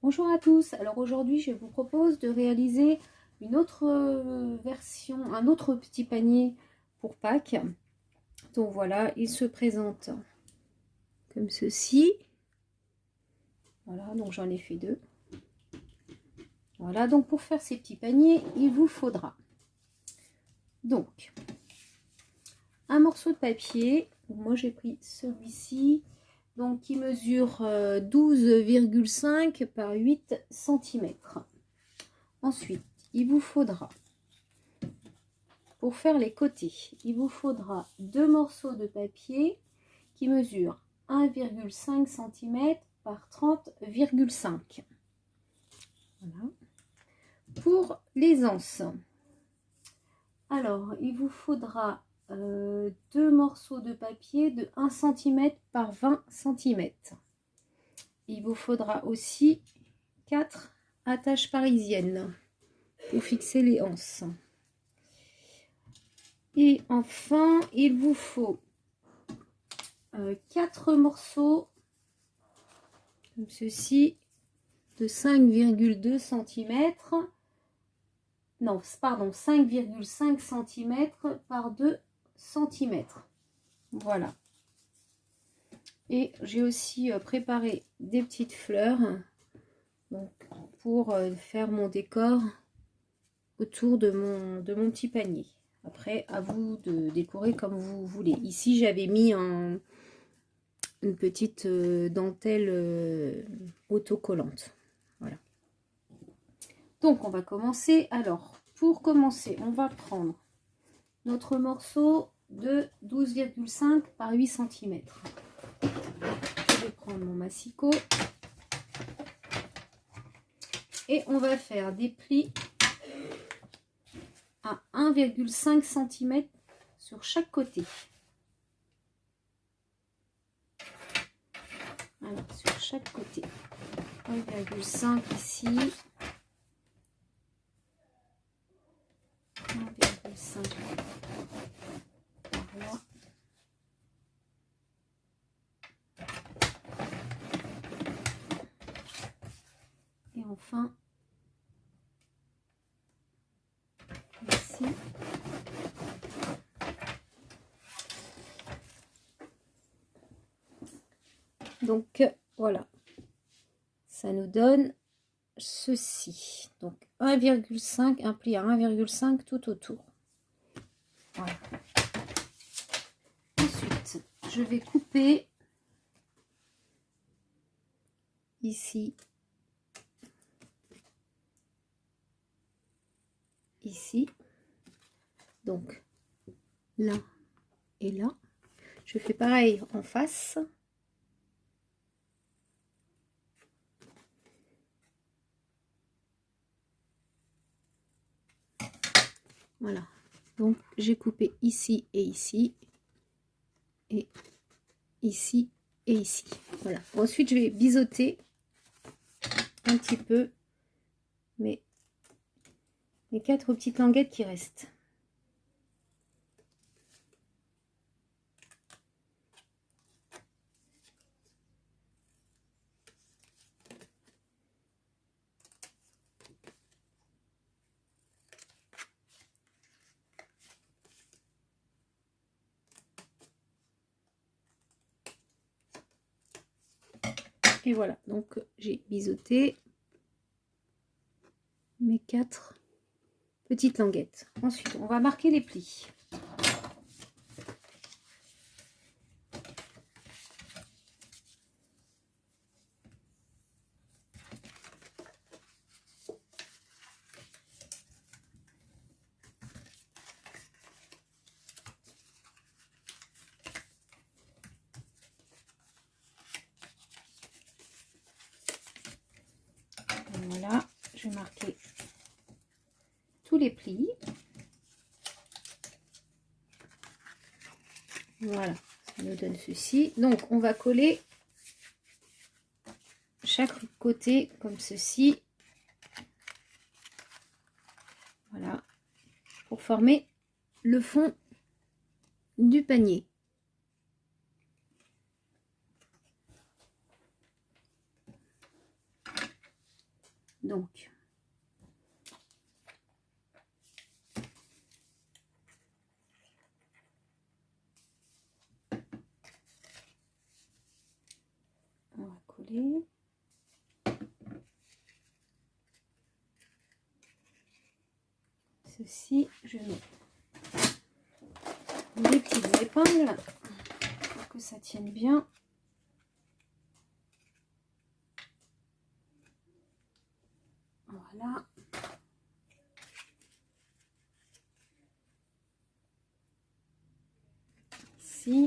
Bonjour à tous, alors aujourd'hui je vous propose de réaliser une autre version, un autre petit panier pour Pâques. Donc voilà, il se présente comme ceci. Voilà, donc j'en ai fait deux. Voilà, donc pour faire ces petits paniers, il vous faudra donc un morceau de papier. Moi j'ai pris celui-ci, donc qui mesure 12,5 par 8 cm. Ensuite, il vous faudra, pour faire les côtés, il vous faudra deux morceaux de papier qui mesurent 1,5 cm par 30,5. Voilà. Pour les anses, alors il vous faudra deux morceaux de papier de 1 cm par 20 cm. Il vous faudra aussi 4 attaches parisiennes pour fixer les anses. Et enfin, il vous faut 4 morceaux comme ceci de 5,2 cm. Non, pardon, 5,5 cm par 2 cm. Voilà. Et j'ai aussi préparé des petites fleurs donc, pour faire mon décor autour de mon petit panier. Après, à vous de décorer comme vous voulez. Ici, j'avais mis une petite dentelle autocollante. Voilà. Donc, on va commencer. Alors, pour commencer, on va prendre notre morceau de 12,5 par 8 cm. Je vais prendre mon massicot. Et on va faire des plis à 1,5 cm sur chaque côté. Alors, sur chaque côté. 1,5 ici. 1,5 par là. Et enfin, ici. Donc, voilà. Ça nous donne ceci. Donc, 1,5, un pli à 1,5 tout autour. Voilà. Ensuite, je vais couper ici, ici, donc là et là. Je fais pareil en face. Voilà, donc j'ai coupé ici et ici, et ici et ici. Voilà, ensuite je vais biseauter un petit peu mes 4 petites languettes qui restent. Et voilà, donc j'ai biseauté mes 4 petites languettes. Ensuite, on va marquer les plis. Voilà, je vais marquer tous les plis. Voilà, ça nous donne ceci. Donc, on va coller chaque côté comme ceci. Voilà, pour former le fond du panier. Donc, on va coller. Ceci, je mets les petites épingles pour que ça tienne bien. Voilà. Ici.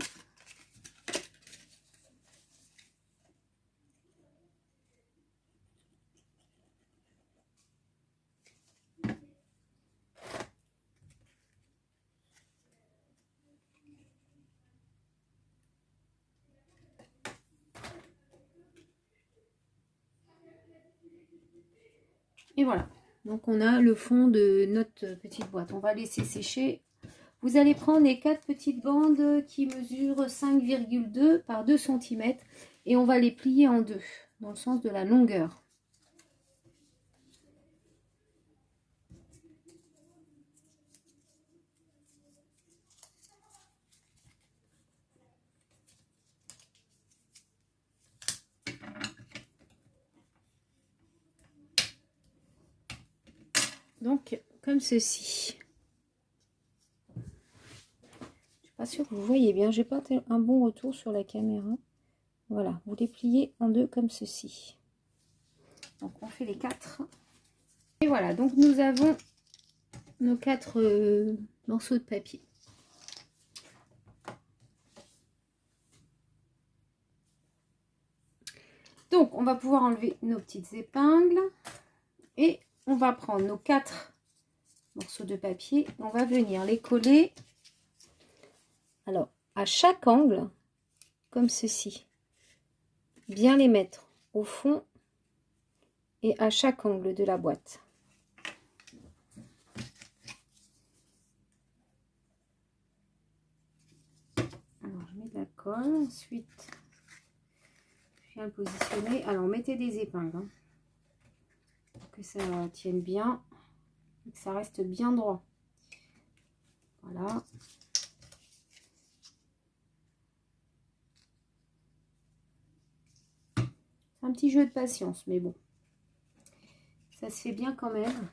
Et voilà, donc on a le fond de notre petite boîte. On va laisser sécher. Vous allez prendre les 4 petites bandes qui mesurent 5,2 par 2 cm et on va les plier en deux, dans le sens de la longueur. Donc, comme ceci. Je suis pas sûre que vous voyez bien. J'ai pas un bon retour sur la caméra. Voilà, vous les pliez en deux comme ceci. Donc, on fait les 4. Et voilà, donc nous avons nos 4 morceaux de papier. Donc, on va pouvoir enlever nos petites épingles. Et on va prendre nos 4 morceaux de papier. On va venir les coller. Alors, à chaque angle, comme ceci. Bien les mettre au fond et à chaque angle de la boîte. Alors, je mets de la colle. Ensuite, je viens le positionner. Alors, mettez des épingles. Hein, pour que ça tienne bien. Et que ça reste bien droit. Voilà. C'est un petit jeu de patience, mais bon. Ça se fait bien quand même.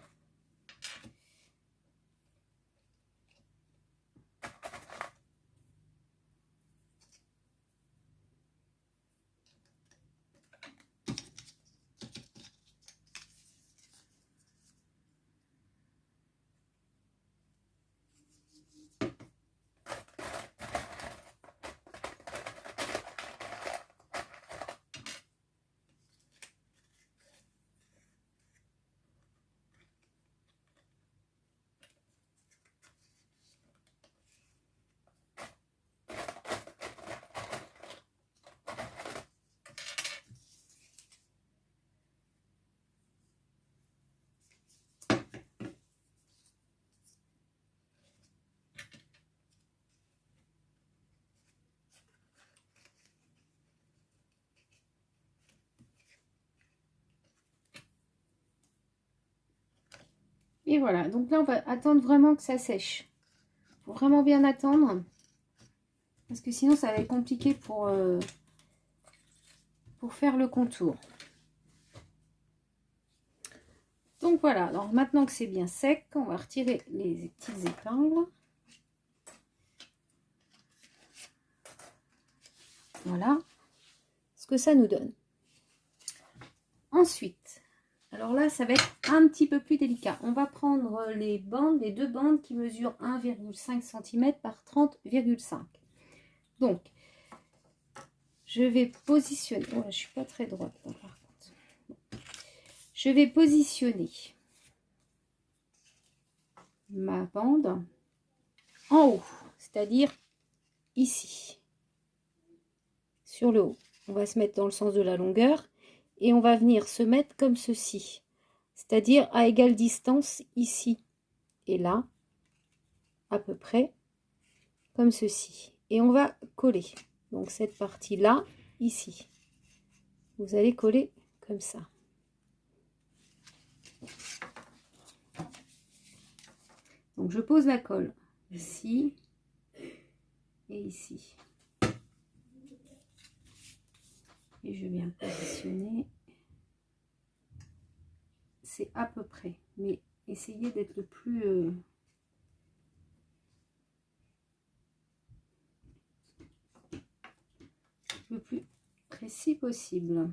Et voilà, donc là on va attendre vraiment que ça sèche. Il faut vraiment bien attendre. Parce que sinon ça va être compliqué pour faire le contour. Donc voilà, alors maintenant que c'est bien sec, on va retirer les petites épingles. Voilà ce que ça nous donne. Ensuite, alors là, ça va être un petit peu plus délicat. On va prendre les bandes, les 2 bandes qui mesurent 1,5 cm par 30,5. Donc, je vais positionner. Oh, je suis pas très droite là, par contre. Bon. Je vais positionner ma bande en haut, c'est-à-dire ici, sur le haut. On va se mettre dans le sens de la longueur et on va venir se mettre comme ceci, c'est-à-dire à égale distance ici et là, à peu près comme ceci. Et on va coller. Donc cette partie-là, ici. Vous allez coller comme ça. Donc je pose la colle ici et ici. Et je viens positionner. C'est à peu près, mais essayez d'être le plus précis possible.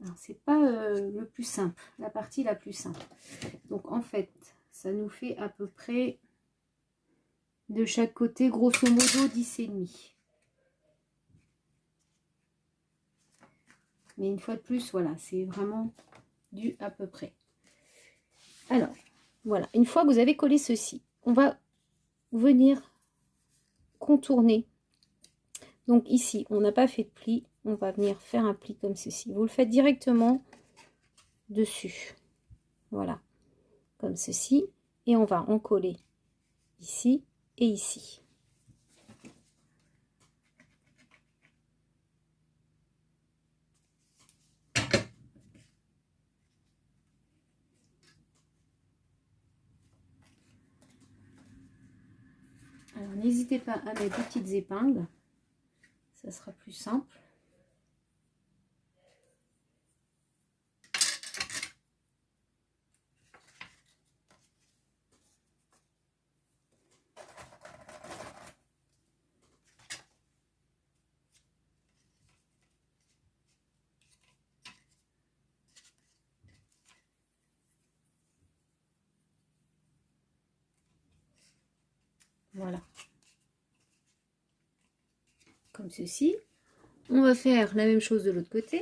Alors c'est pas le plus simple, la partie la plus simple. Donc en fait, ça nous fait à peu près de chaque côté, grosso modo, 10,5. Mais une fois de plus, voilà, c'est vraiment du à peu près. Alors, voilà, une fois que vous avez collé ceci, on va venir contourner. Donc ici, on n'a pas fait de pli, on va venir faire un pli comme ceci. Vous le faites directement dessus. Voilà, comme ceci. Et on va en coller ici et ici. Alors n'hésitez pas à mettre des petites épingles, ça sera plus simple. Voilà. Comme ceci. On va faire la même chose de l'autre côté.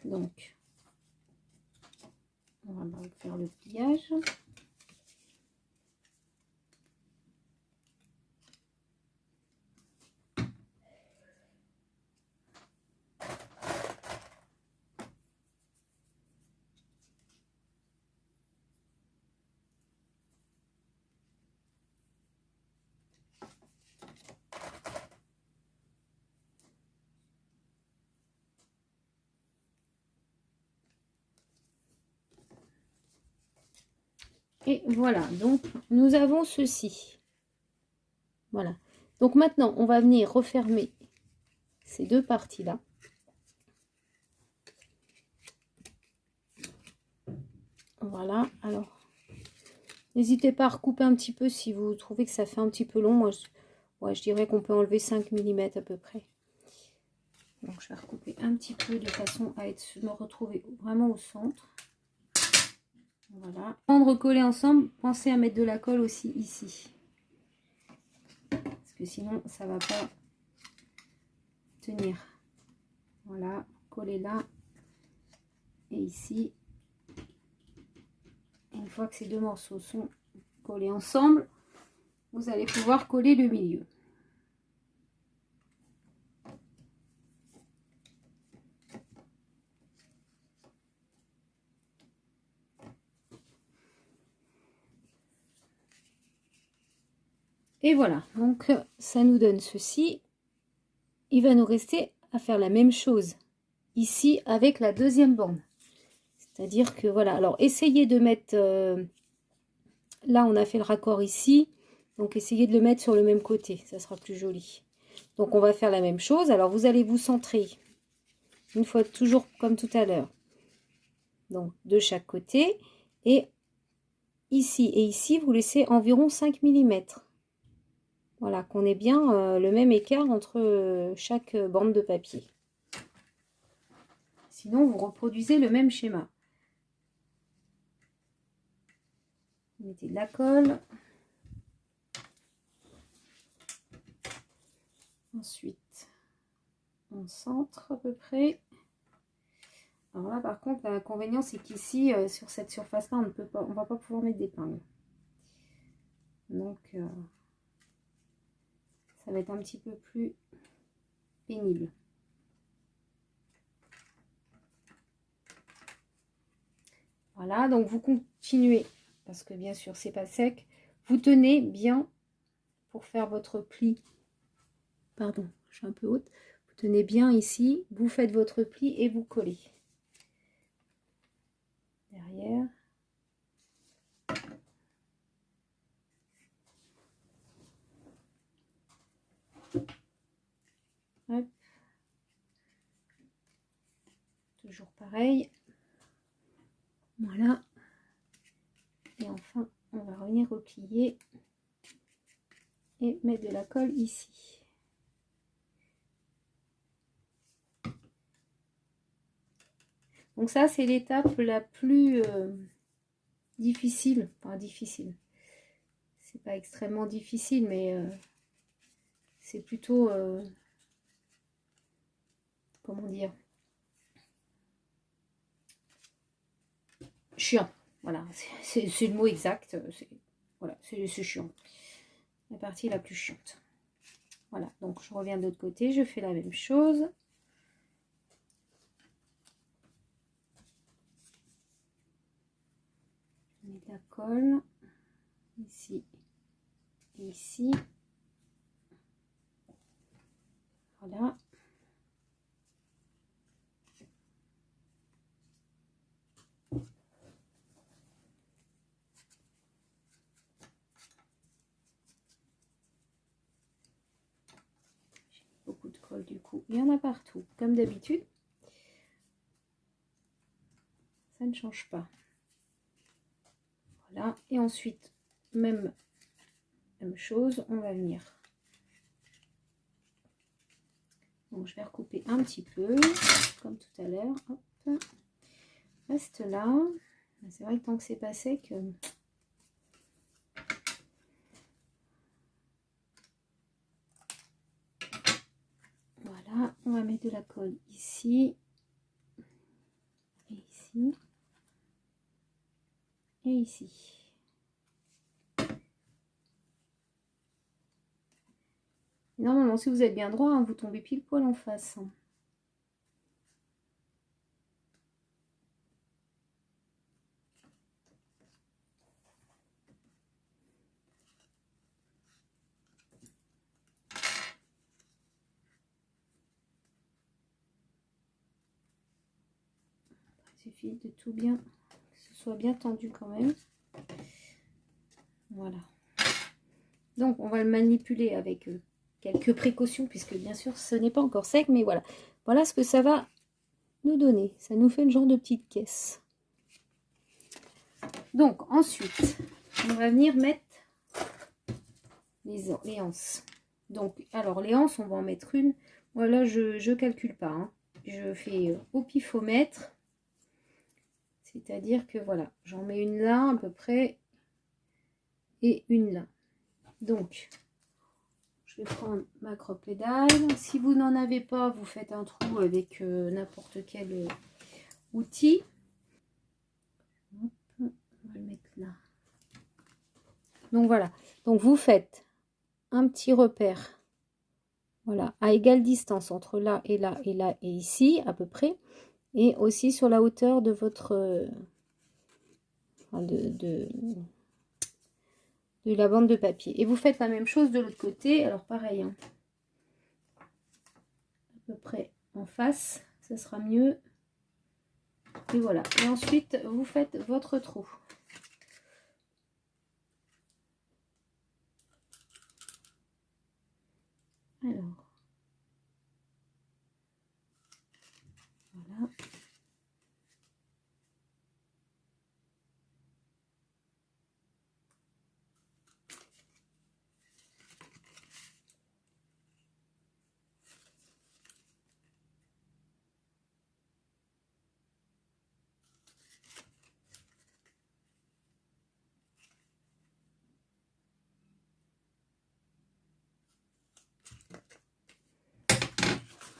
Donc, on va faire le pliage. Et voilà, donc nous avons ceci. Voilà. Donc maintenant, on va venir refermer ces deux parties-là. Voilà, alors, n'hésitez pas à recouper un petit peu si vous trouvez que ça fait un petit peu long. Moi, je dirais qu'on peut enlever 5 mm à peu près. Donc, je vais recouper un petit peu de façon à me retrouver vraiment au centre. Voilà. Avant de recoller ensemble, pensez à mettre de la colle aussi ici. Parce que sinon, ça va pas tenir. Voilà, coller là et ici. Et une fois que ces deux morceaux sont collés ensemble, vous allez pouvoir coller le milieu. Et voilà, donc ça nous donne ceci. Il va nous rester à faire la même chose ici avec la deuxième bande. C'est-à-dire que voilà, alors essayez de mettre, là on a fait le raccord ici, donc essayez de le mettre sur le même côté, ça sera plus joli. Donc on va faire la même chose, alors vous allez vous centrer, une fois toujours comme tout à l'heure, donc de chaque côté, et ici, vous laissez environ 5 mm. Voilà, qu'on ait bien le même écart entre chaque bande de papier. Sinon, vous reproduisez le même schéma. Vous mettez de la colle. Ensuite, on centre à peu près. Alors là, par contre, l'inconvénient, c'est qu'ici, sur cette surface-là, on ne va pas pouvoir mettre d'épingle. Donc, ça va être un petit peu plus pénible. Voilà, donc vous continuez, parce que bien sûr, c'est pas sec. Vous tenez bien pour faire votre pli. Pardon, je suis un peu haute. Vous tenez bien ici, vous faites votre pli et vous collez. Derrière. Hop. Toujours pareil. Voilà. Et enfin, on va revenir au plié et mettre de la colle ici. Donc ça, c'est l'étape la plus difficile. Enfin, difficile. C'est pas extrêmement difficile, mais c'est plutôt... comment dire, chiant. Voilà, c'est le mot exact. Voilà, c'est chiant. La partie la plus chiante. Voilà, donc je reviens de l'autre côté, je fais la même chose. Je mets de la colle ici et ici. Voilà. Beaucoup de colle du coup. Il y en a partout, comme d'habitude. Ça ne change pas. Voilà. Et ensuite, même chose, on va venir. Donc, je vais recouper un petit peu, comme tout à l'heure. Reste là. C'est vrai que tant que c'est pas sec... Voilà, on va mettre de la colle ici. Et ici. Et ici. Normalement, si vous êtes bien droit, hein, vous tombez pile poil en face. Il suffit de tout bien, que ce soit bien tendu quand même. Voilà. Donc, on va le manipuler avec quelques précautions, puisque bien sûr, ce n'est pas encore sec, mais voilà. Voilà ce que ça va nous donner. Ça nous fait le genre de petite caisse. Donc, ensuite, on va venir mettre les anses. Donc, alors, les anses, on va en mettre une. Voilà, je ne calcule pas. Hein. Je fais au pifomètre. C'est-à-dire que voilà, j'en mets une là à peu près et une là. Donc, je vais prendre ma croque-pédale. Si vous n'en avez pas, vous faites un trou avec n'importe quel outil. Hop, on va le mettre là. Donc voilà, donc vous faites un petit repère, voilà, à égale distance entre là et là et là et ici à peu près, et aussi sur la hauteur de votre de la bande de papier. Et vous faites la même chose de l'autre côté. Alors pareil, hein, à peu près en face, ça sera mieux. Et voilà. Et ensuite, vous faites votre trou. Alors, voilà.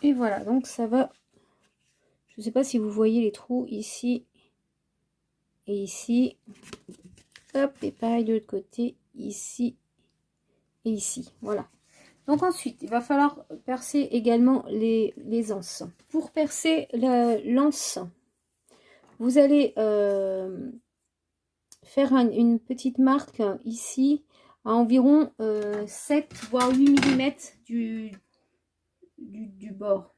Et voilà, donc ça va. Je ne sais pas si vous voyez les trous ici et ici. Hop, et pareil de l'autre côté, ici et ici. Voilà. Donc ensuite, il va falloir percer également les anses. Pour percer l'anse, vous allez faire une petite marque ici à environ 7 voire 8 mm du bord.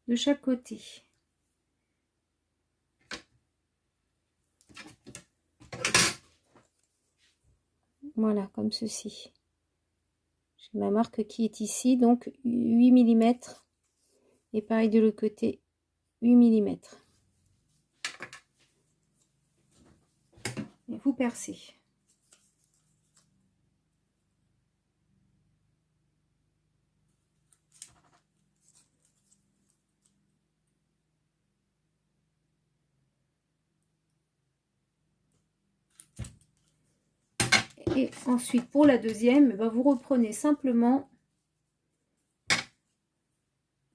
De chaque côté. Voilà, comme ceci. J'ai ma marque qui est ici, donc 8 mm. Et pareil de l'autre côté, 8 mm. Et vous percez. Et ensuite, pour la deuxième, vous reprenez simplement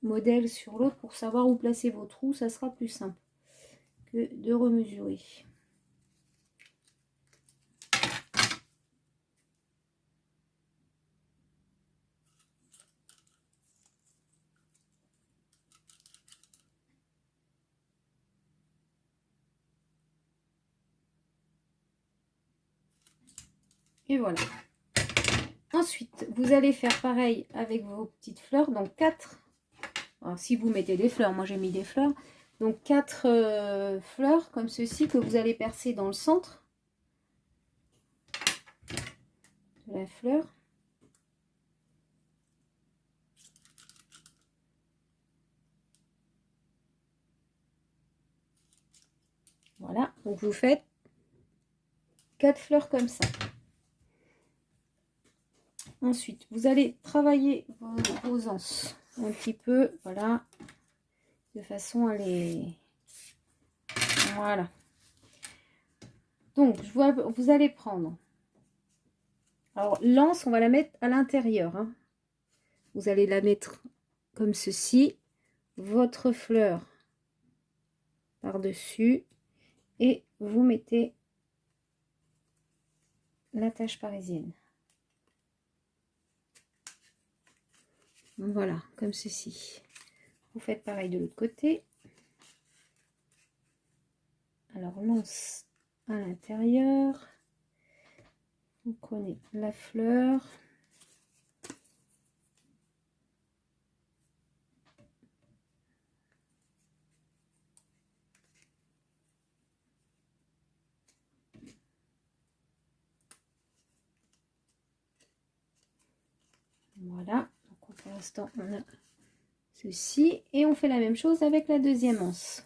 modèle sur l'autre pour savoir où placer vos trous. Ça sera plus simple que de remesurer. Et voilà. Ensuite, vous allez faire pareil avec vos petites fleurs. Donc 4. Alors, si vous mettez des fleurs, moi j'ai mis des fleurs. Donc 4 fleurs comme ceci que vous allez percer dans le centre de la fleur. Voilà, donc vous faites 4 fleurs comme ça. Ensuite, vous allez travailler vos anses un petit peu, voilà, de façon à les... Voilà. Donc, vous allez prendre... Alors, l'anse, on va la mettre à l'intérieur. Hein. Vous allez la mettre comme ceci. Votre fleur par-dessus. Et vous mettez l'attache parisienne. Voilà, comme ceci. Vous faites pareil de l'autre côté. Alors, l'anse à l'intérieur. Vous prenez la fleur. Voilà. Donc, pour l'instant, on a ceci. Et on fait la même chose avec la deuxième anse.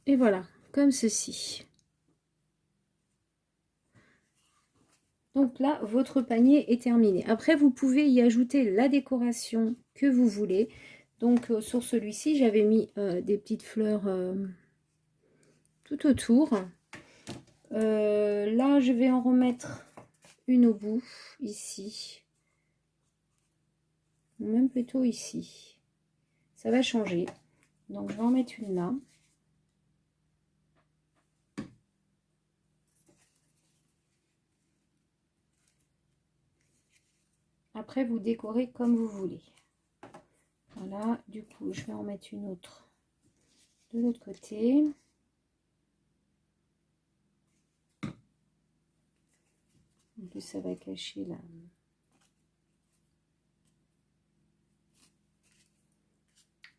Et voilà, comme ceci. Donc là, votre panier est terminé. Après, vous pouvez y ajouter la décoration que vous voulez. Donc, sur celui-ci, j'avais mis des petites fleurs tout autour. Là, je vais en remettre une au bout, ici. Même plutôt ici. Ça va changer. Donc, je vais en mettre une là. Après, vous décorez comme vous voulez. Voilà, du coup, je vais en mettre une autre de l'autre côté. En plus, ça va cacher là.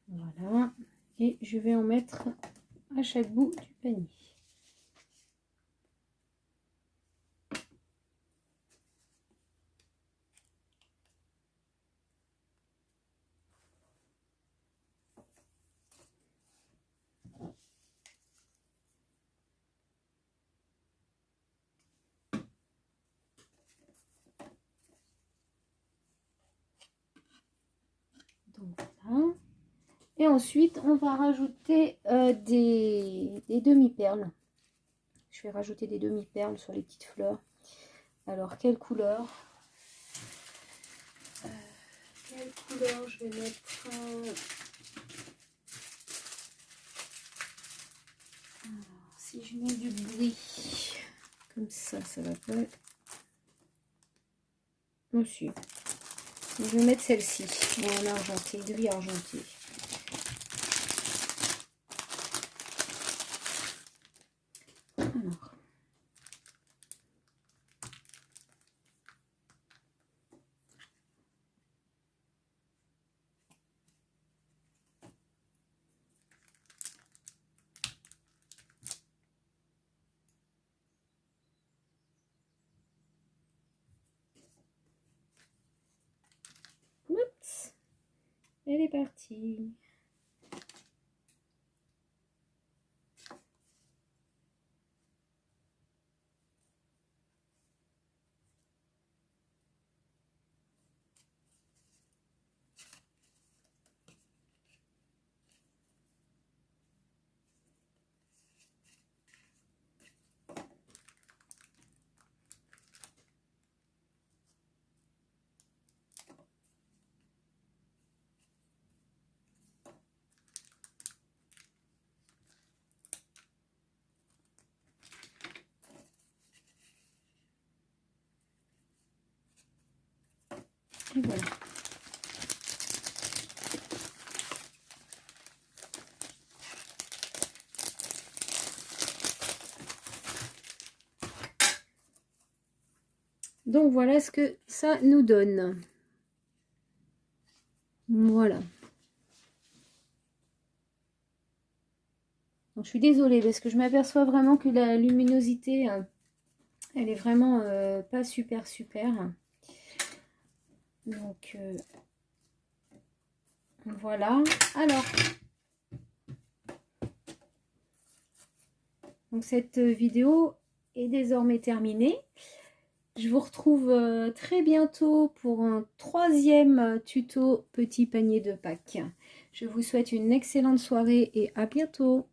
Voilà. Et je vais en mettre à chaque bout du panier. Donc voilà. Et ensuite, on va rajouter des demi-perles. Je vais rajouter des demi-perles sur les petites fleurs. Alors, quelle couleur? Quelle couleur je vais mettre? Alors, si je mets du gris, comme ça va pas. Aussi. Je vais mettre celle-ci en argenté, gris argenté. Alors. Oups. Elle est partie. Et voilà. Donc voilà ce que ça nous donne. Voilà. Donc, je suis désolée parce que je m'aperçois vraiment que la luminosité, elle est vraiment pas super. Donc voilà. Alors, donc cette vidéo est désormais terminée. Je vous retrouve très bientôt pour un 3e tuto petit panier de Pâques. Je vous souhaite une excellente soirée et à bientôt.